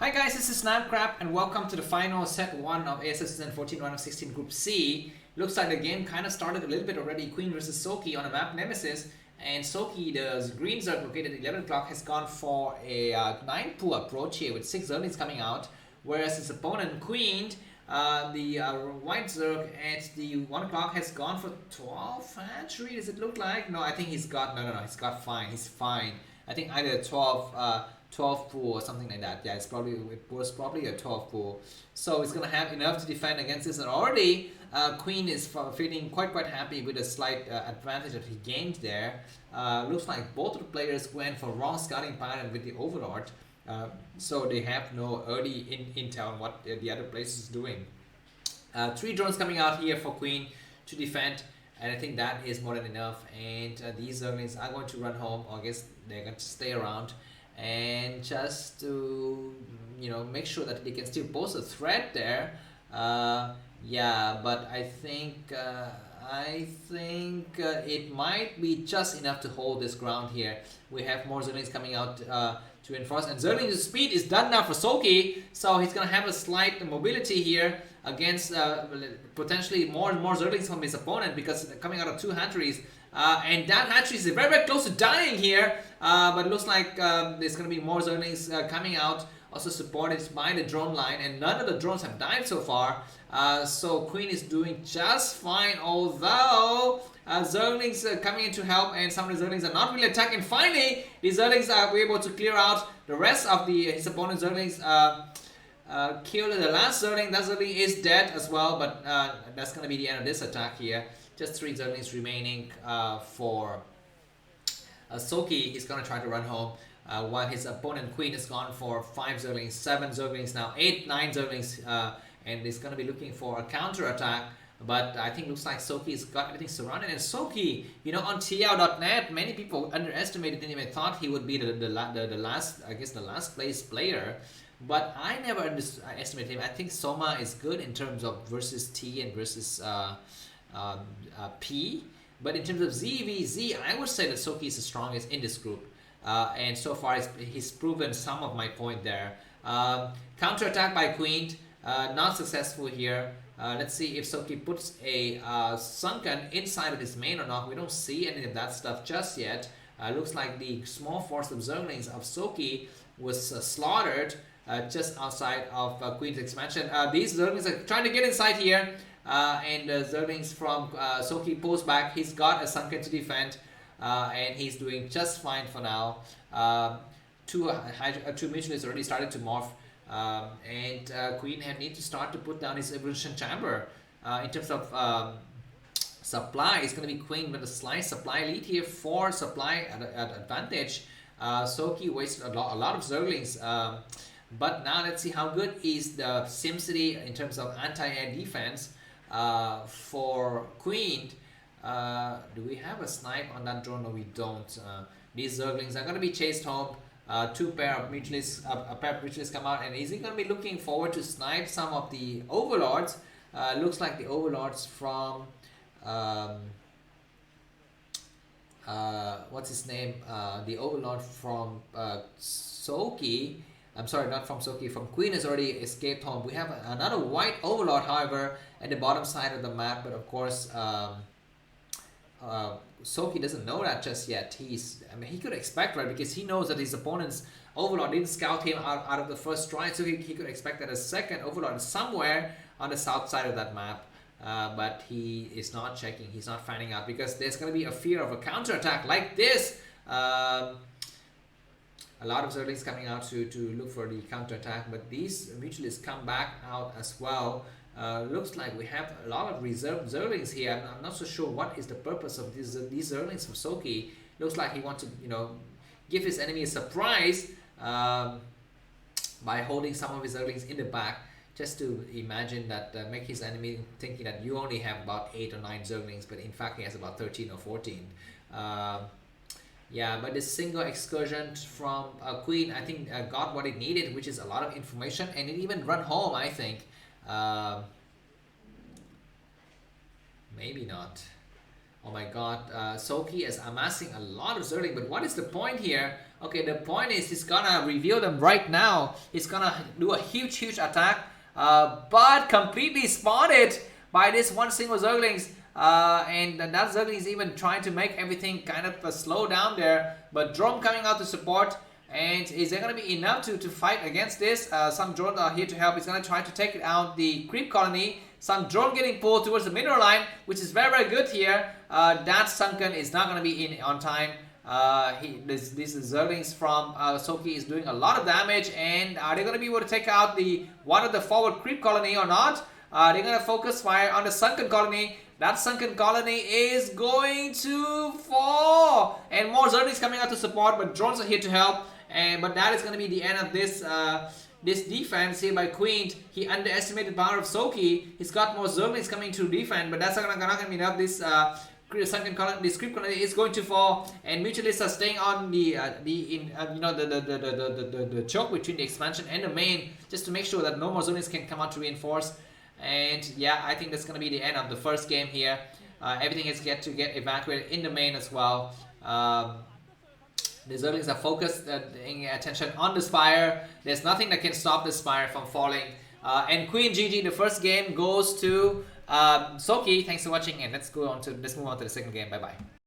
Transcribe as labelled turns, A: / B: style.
A: Hi guys, this is Starcraft and welcome to the final set 1 of ASL S14 R16 Group C. Looks like the game kind of started a little bit already. Queen versus Soulkey on the map Nemesis. And Soulkey, the green zerg located at 11 o'clock, has gone for a 9 pool approach here with 6 zerglings coming out. Whereas his opponent, Queen, the white zerg at the 1 o'clock has gone for 12 hatchery. Does it look like? No, I think he's got, no, he's got fine. He's fine. I think either 12 pool or something like that. Yeah, it was probably a 12 pool. So it's gonna have enough to defend against this. And already Queen is feeling quite happy with the slight advantage that he gained there. Looks like both of the players went for wrong scouting pattern with the Overlord. So they have no early intel on what the other place is doing. 3 drones coming out here for Queen to defend. And I think that is more than enough. And these zerglings are going to run home, or I guess they're going to stay around. And just to make sure that they can still pose a threat there. Yeah, but I think it might be just enough to hold this ground here. We have more zerglings coming out to enforce, and zergling's speed is done now for Soulkey, so he's gonna have a slight mobility here against potentially more and more zerglings from his opponent, because coming out of 2 hatcheries. And that hatchery is very close to dying here, but it looks like there's going to be more zerglings coming out, also supported by the drone line, and none of the drones have died so far. So Queen is doing just fine, although zerglings coming in to help, and some of the zerglings are not really attacking. Finally, the zerglings are able to clear out the rest of his opponent's zerglings. Killed the last zergling. That zergling is dead as well, but that's going to be the end of this attack here. Just 3 zerglings remaining for Soulkey. He's going to try to run home, while his opponent Queen has gone for 5 zerglings, 7 zerglings now, 8, 9 zerglings, and he's going to be looking for a counter attack. But I think looks like Soulkey's got everything surrounded. And Soulkey, on TL.net, many people underestimated him and thought he would be the last, I guess, the last place player. But I never underestimated him. I think Soma is good in terms of versus T and versus P, but in terms of ZVZ, I would say that Soulkey is the strongest in this group, and so far he's proven some of my point there. Counter attack by Queen, not successful here. Let's see if Soulkey puts a sunken inside of his main or not. We don't see any of that stuff just yet. Looks like the small force of zerglings of Soulkey was slaughtered just outside of Queen's expansion. These zerglings are trying to get inside here. And the zerglings from Soulkey pulls back. He's got a sunken to defend, and he's doing just fine for now. 2 mutualists already started to morph, and Queen need to start to put down his evolution chamber. In terms of supply, it's going to be Queen with a slight supply lead here, 4 supply at advantage. Soulkey wasted a lot of zerglings. But now let's see how good is the SimCity in terms of anti-air defense. For Queen, do we have a snipe on that drone? No, we don't. These zerglings are going to be chased home. 2 pair of mutualists, a pair of mutualists come out, and is he going to be looking forward to snipe some of the overlords? Looks like the overlords from what's his name? The overlord from Soulkey. I'm sorry, not from Soulkey, from Queen has already escaped home. We have another white overlord, however, at the bottom side of the map, but of course Soulkey doesn't know that just yet. He could expect, right, because he knows that his opponent's overlord didn't scout him out of the first stride, so he could expect that a second overlord is somewhere on the south side of that map. But he is not checking, he's not finding out, because there's going to be a fear of a counter attack like this. A lot of zerglings coming out to look for the counter attack, but these mutualists come back out as well. Looks like we have a lot of reserve zerglings here. I'm not so sure what is the purpose of these zerglings for Soulkey. Looks like he wants to give his enemy a surprise by holding some of his zerglings in the back, just to imagine that make his enemy thinking that you only have about 8 or 9 zerglings, but in fact he has about 13 or 14. Yeah, but this single excursion from Queen, I think, got what it needed, which is a lot of information, and it even run home, I think. Maybe not. Oh my god, Soulkey is amassing a lot of zergling, but what is the point here Okay, the point is he's gonna reveal them right now. He's gonna do a huge attack, but completely spotted by this one single Zerglings. And that Zergling is even trying to make everything kind of slow down there. But drone coming out to support. And is there going to be enough to fight against this? Some drones are here to help. He's going to try to take out the creep colony. Some drone getting pulled towards the mineral line, which is very good here. That Sunken is not going to be in on time. These Zerglings from Soulkey is doing a lot of damage. And are they going to be able to take out one of the forward creep colony or not? They're going to focus fire on the Sunken colony. That Sunken colony is going to fall. And more Zerglings coming out to support, but drones are here to help. But that is going to be the end of this defense here by Queen. He underestimated the power of Soulkey. He's got more Zerglings coming to defend, but that's not going to be enough. This Sunken colony, this creep colony is going to fall, and Mutualists are staying on the choke between the expansion and the main, just to make sure that no more Zerglings can come out to reinforce. And yeah, I think that's going to be the end of the first game here. Everything is get evacuated in the main as well. The Zerglings are focused, paying attention on the Spire. There's nothing that can stop the Spire from falling. And Queen GG, the first game goes to Soulkey. Thanks for watching, and let's move on to the second game. Bye bye.